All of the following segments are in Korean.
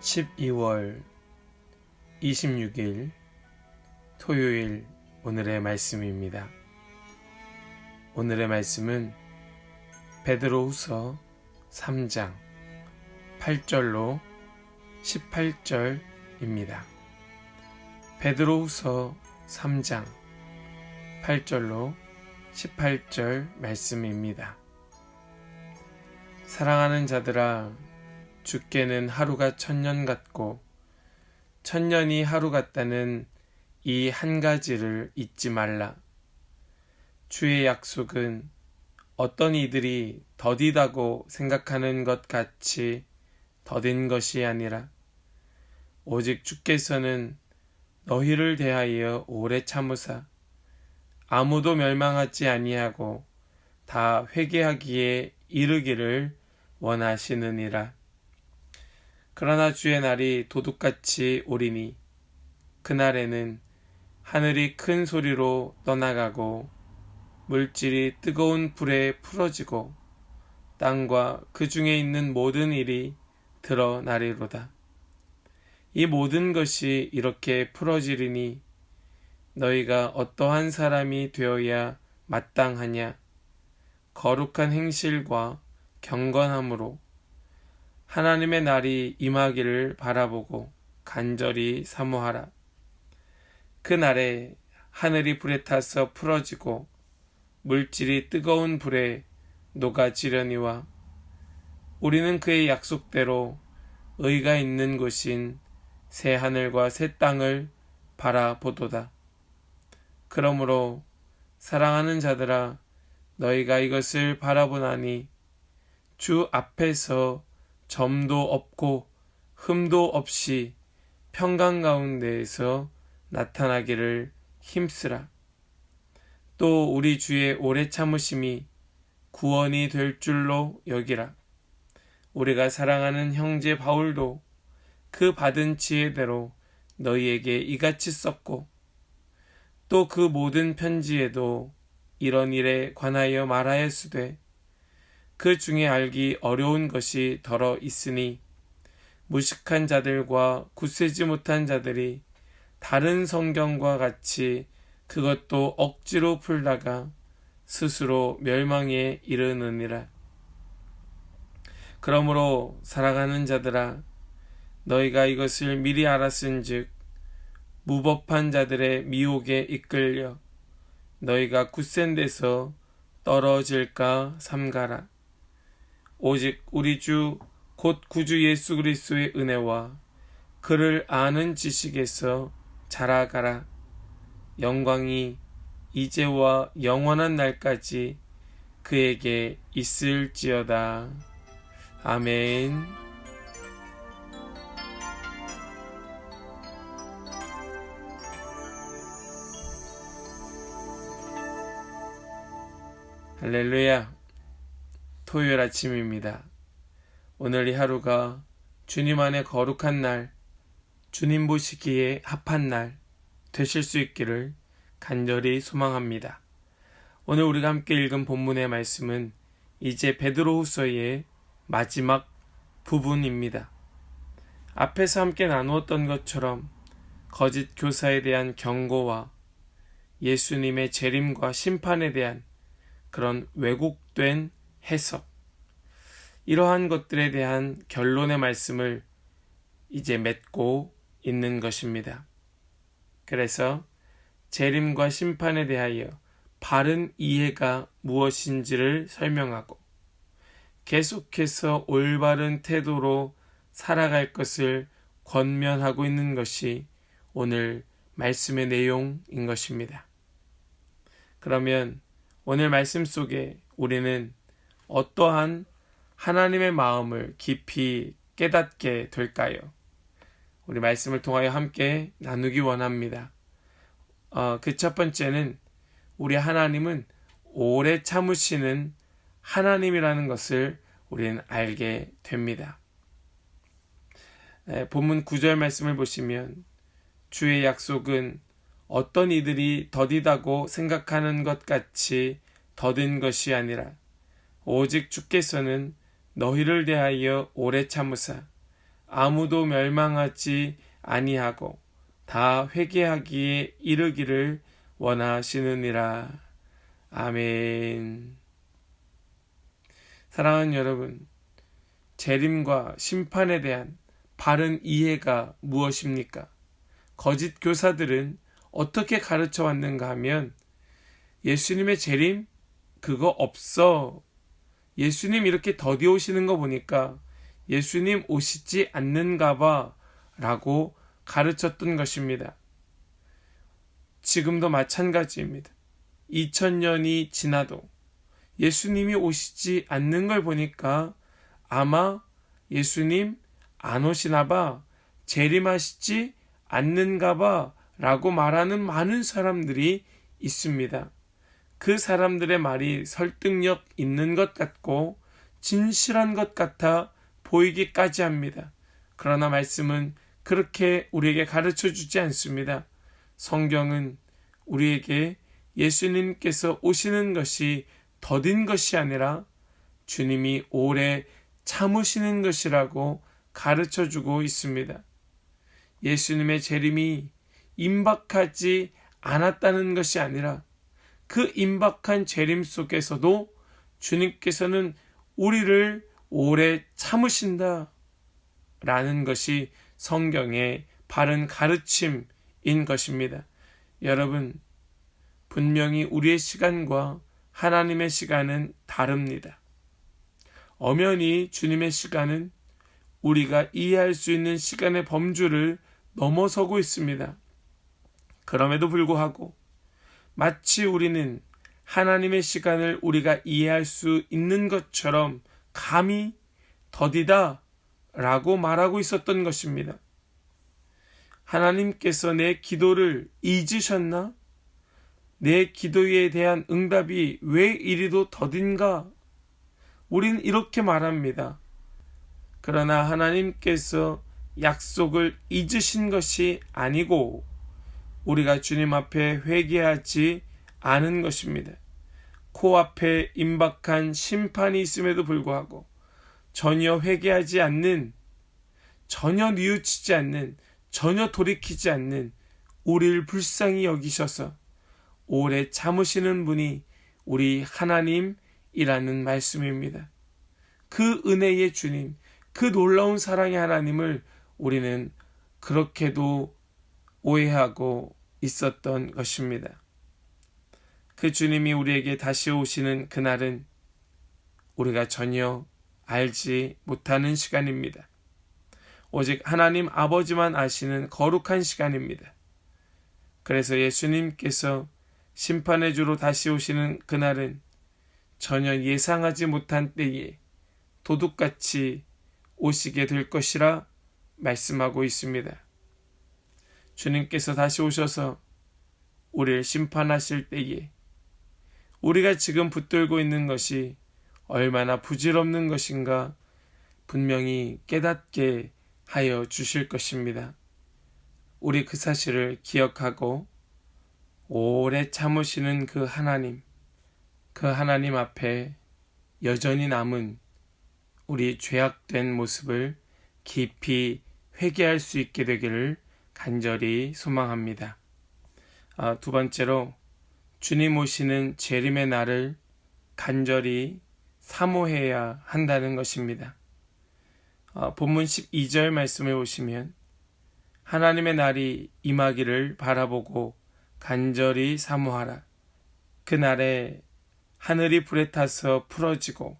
12월 26일 토요일 오늘의 말씀입니다. 오늘의 말씀은 베드로후서 3장 8절로 18절입니다. 베드로후서 3장 8절로 18절 말씀입니다. 사랑하는 자들아, 주께는 하루가 천년 같고 천년이 하루 같다는 이 한 가지를 잊지 말라. 주의 약속은 어떤 이들이 더디다고 생각하는 것 같이 더딘 것이 아니라 오직 주께서는 너희를 대하여 오래 참으사 아무도 멸망하지 아니하고 다 회개하기에 이르기를 원하시느니라. 그러나 주의 날이 도둑같이 오리니 그날에는 하늘이 큰 소리로 떠나가고 물질이 뜨거운 불에 풀어지고 땅과 그 중에 있는 모든 일이 드러나리로다. 이 모든 것이 이렇게 풀어지리니 너희가 어떠한 사람이 되어야 마땅하냐? 거룩한 행실과 경건함으로 하나님의 날이 임하기를 바라보고 간절히 사모하라. 그 날에 하늘이 불에 타서 풀어지고 물질이 뜨거운 불에 녹아지려니와 우리는 그의 약속대로 의가 있는 곳인 새 하늘과 새 땅을 바라보도다. 그러므로 사랑하는 자들아, 너희가 이것을 바라보나니 주 앞에서 점도 없고 흠도 없이 평강 가운데에서 나타나기를 힘쓰라. 또 우리 주의 오래 참으심이 구원이 될 줄로 여기라. 우리가 사랑하는 형제 바울도 그 받은 지혜대로 너희에게 이같이 썼고 또 그 모든 편지에도 이런 일에 관하여 말하였으되 그 중에 알기 어려운 것이 더러 있으니 무식한 자들과 굳세지 못한 자들이 다른 성경과 같이 그것도 억지로 풀다가 스스로 멸망에 이르느니라. 그러므로 사랑하는 자들아, 너희가 이것을 미리 알았은즉 무법한 자들의 미혹에 이끌려 너희가 굳센 데서 떨어질까 삼가라. 오직 우리 주 곧 구주 예수 그리스도의 은혜와 그를 아는 지식에서 자라가라. 영광이 이제와 영원한 날까지 그에게 있을지어다. 아멘. 할렐루야. 토요일 아침입니다. 오늘 이 하루가 주님 안에 거룩한 날, 주님 보시기에 합한 날 되실 수 있기를 간절히 소망합니다. 오늘 우리가 함께 읽은 본문의 말씀은 이제 베드로후서의 마지막 부분입니다. 앞에서 함께 나누었던 것처럼 거짓 교사에 대한 경고와 예수님의 재림과 심판에 대한 그런 왜곡된 해석, 이러한 것들에 대한 결론의 말씀을 이제 맺고 있는 것입니다. 그래서 재림과 심판에 대하여 바른 이해가 무엇인지를 설명하고 계속해서 올바른 태도로 살아갈 것을 권면하고 있는 것이 오늘 말씀의 내용인 것입니다. 그러면 오늘 말씀 속에 우리는 어떠한 하나님의 마음을 깊이 깨닫게 될까요? 우리 말씀을 통하여 함께 나누기 원합니다. 그 첫 번째는 우리 하나님은 오래 참으시는 하나님이라는 것을 우리는 알게 됩니다. 본문 9절 말씀을 보시면 주의 약속은 어떤 이들이 더디다고 생각하는 것 같이 더딘 것이 아니라 오직 주께서는 너희를 대하여 오래 참으사 아무도 멸망하지 아니하고 다 회개하기에 이르기를 원하시느니라. 아멘. 사랑하는 여러분, 재림과 심판에 대한 바른 이해가 무엇입니까? 거짓 교사들은 어떻게 가르쳐 왔는가 하면 예수님의 재림? 그거 없어. 예수님 이렇게 더디 오시는 거 보니까 예수님 오시지 않는가 봐 라고 가르쳤던 것입니다. 지금도 마찬가지입니다. 2000년이 지나도 예수님이 오시지 않는 걸 보니까 아마 예수님 안 오시나 봐, 재림하시지 않는가 봐 라고 말하는 많은 사람들이 있습니다. 그 사람들의 말이 설득력 있는 것 같고 진실한 것 같아 보이기까지 합니다. 그러나 말씀은 그렇게 우리에게 가르쳐 주지 않습니다. 성경은 우리에게 예수님께서 오시는 것이 더딘 것이 아니라 주님이 오래 참으시는 것이라고 가르쳐 주고 있습니다. 예수님의 재림이 임박하지 않았다는 것이 아니라 그 임박한 재림 속에서도 주님께서는 우리를 오래 참으신다 라는 것이 성경의 바른 가르침인 것입니다. 여러분, 분명히 우리의 시간과 하나님의 시간은 다릅니다. 엄연히 주님의 시간은 우리가 이해할 수 있는 시간의 범주를 넘어서고 있습니다. 그럼에도 불구하고 마치 우리는 하나님의 시간을 우리가 이해할 수 있는 것처럼 감히 더디다 라고 말하고 있었던 것입니다. 하나님께서 내 기도를 잊으셨나? 내 기도에 대한 응답이 왜 이리도 더딘가? 우린 이렇게 말합니다. 그러나 하나님께서 약속을 잊으신 것이 아니고 우리가 주님 앞에 회개하지 않은 것입니다. 코앞에 임박한 심판이 있음에도 불구하고 전혀 회개하지 않는, 전혀 뉘우치지 않는, 전혀 돌이키지 않는 우리를 불쌍히 여기셔서 오래 참으시는 분이 우리 하나님이라는 말씀입니다. 그 은혜의 주님, 그 놀라운 사랑의 하나님을 우리는 그렇게도 오해하고 있었던 것입니다. 그 주님이 우리에게 다시 오시는 그날은 우리가 전혀 알지 못하는 시간입니다. 오직 하나님 아버지만 아시는 거룩한 시간입니다. 그래서 예수님께서 심판의 주로 다시 오시는 그날은 전혀 예상하지 못한 때에 도둑같이 오시게 될 것이라 말씀하고 있습니다. 주님께서 다시 오셔서 우리를 심판하실 때에 우리가 지금 붙들고 있는 것이 얼마나 부질없는 것인가 분명히 깨닫게 하여 주실 것입니다. 우리 그 사실을 기억하고 오래 참으시는 그 하나님 앞에 여전히 남은 우리 죄악된 모습을 깊이 회개할 수 있게 되기를 간절히 소망합니다. 두 번째로 주님 오시는 재림의 날을 간절히 사모해야 한다는 것입니다. 본문 12절 말씀을 보시면 하나님의 날이 임하기를 바라보고 간절히 사모하라. 그날에 하늘이 불에 타서 풀어지고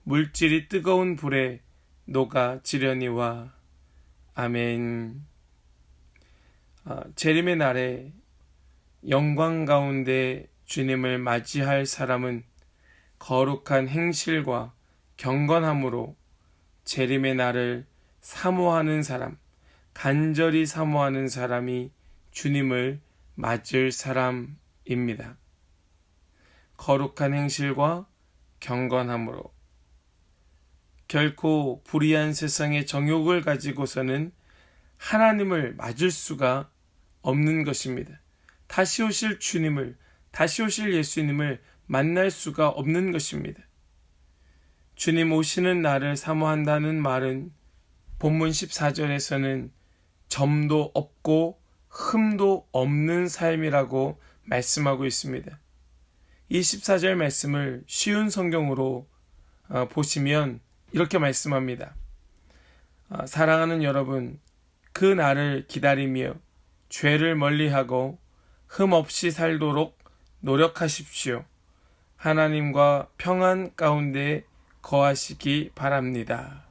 물질이 뜨거운 불에 녹아지려니와. 아멘. 재림의 날에 영광 가운데 주님을 맞이할 사람은 거룩한 행실과 경건함으로 재림의 날을 사모하는 사람, 간절히 사모하는 사람이 주님을 맞을 사람입니다. 거룩한 행실과 경건함으로. 결코 불의한 세상의 정욕을 가지고서는 하나님을 맞을 수가 없는 것입니다. 다시 오실 주님을, 다시 오실 예수님을 만날 수가 없는 것입니다. 주님 오시는 날을 사모한다는 말은 본문 14절에서는 점도 없고 흠도 없는 삶이라고 말씀하고 있습니다. 이 14절 말씀을 쉬운 성경으로 보시면 이렇게 말씀합니다. 사랑하는 여러분, 그 날을 기다리며 죄를 멀리하고 흠 없이 살도록 노력하십시오. 하나님과 평안 가운데 거하시기 바랍니다.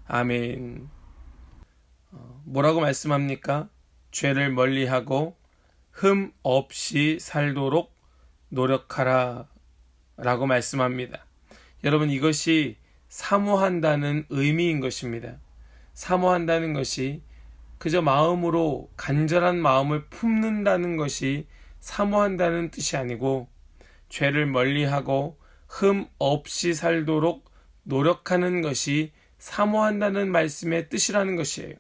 아멘. 뭐라고 말씀합니까? 죄를 멀리하고 흠 없이 살도록 노력하라 라고 말씀합니다. 여러분, 이것이 사모한다는 의미인 것입니다. 사모한다는 것이 그저 마음으로 간절한 마음을 품는다는 것이 사모한다는 뜻이 아니고 죄를 멀리하고 흠 없이 살도록 노력하는 것이 사모한다는 말씀의 뜻이라는 것이에요.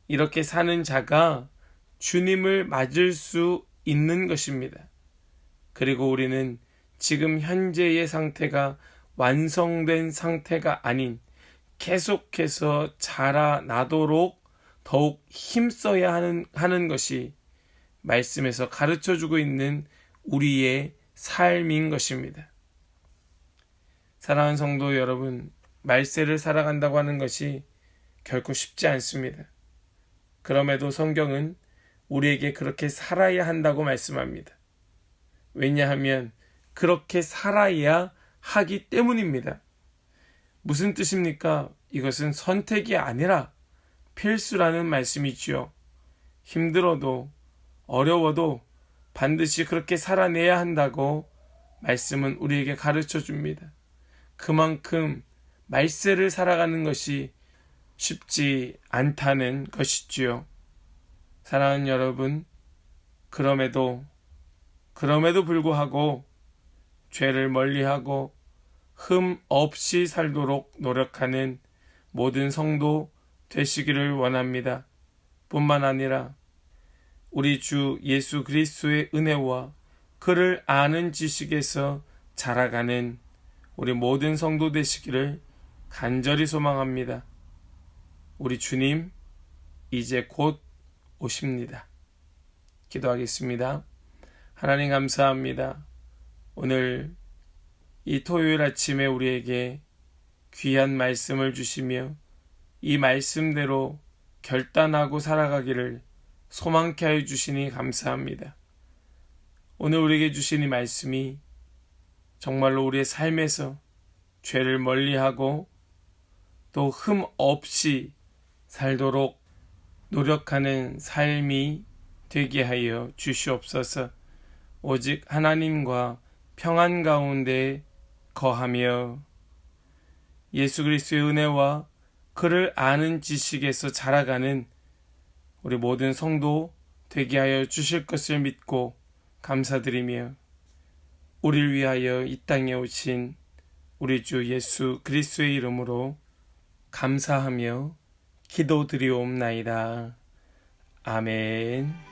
이렇게 사는 자가 주님을 맞을 수 있는 것입니다. 그리고 우리는 지금 현재의 상태가 완성된 상태가 아닌 계속해서 자라나도록 더욱 힘써야 하는 것이 말씀에서 가르쳐주고 있는 우리의 삶인 것입니다. 사랑하는 성도 여러분, 말세를 살아간다고 하는 것이 결코 쉽지 않습니다. 그럼에도 성경은 우리에게 그렇게 살아야 한다고 말씀합니다. 왜냐하면 그렇게 살아야 하기 때문입니다. 무슨 뜻입니까? 이것은 선택이 아니라 필수라는 말씀이지요. 힘들어도 어려워도 반드시 그렇게 살아내야 한다고 말씀은 우리에게 가르쳐 줍니다. 그만큼 말세를 살아가는 것이 쉽지 않다는 것이지요. 사랑하는 여러분, 그럼에도 불구하고 죄를 멀리하고 흠 없이 살도록 노력하는 모든 성도 되시기를 원합니다. 뿐만 아니라 우리 주 예수 그리스도의 은혜와 그를 아는 지식에서 자라가는 우리 모든 성도 되시기를 간절히 소망합니다. 우리 주님 이제 곧 오십니다. 기도하겠습니다. 하나님 감사합니다. 오늘 이 토요일 아침에 우리에게 귀한 말씀을 주시며 이 말씀대로 결단하고 살아가기를 소망케 하여 주시니 감사합니다. 오늘 우리에게 주신 이 말씀이 정말로 우리의 삶에서 죄를 멀리하고 또 흠 없이 살도록 노력하는 삶이 되게 하여 주시옵소서. 오직 하나님과 평안 가운데 거하며 예수 그리스도의 은혜와 그를 아는 지식에서 자라가는 우리 모든 성도 되게 하여 주실 것을 믿고 감사드리며 우리를 위하여 이 땅에 오신 우리 주 예수 그리스도의 이름으로 감사하며 기도드리옵나이다. 아멘.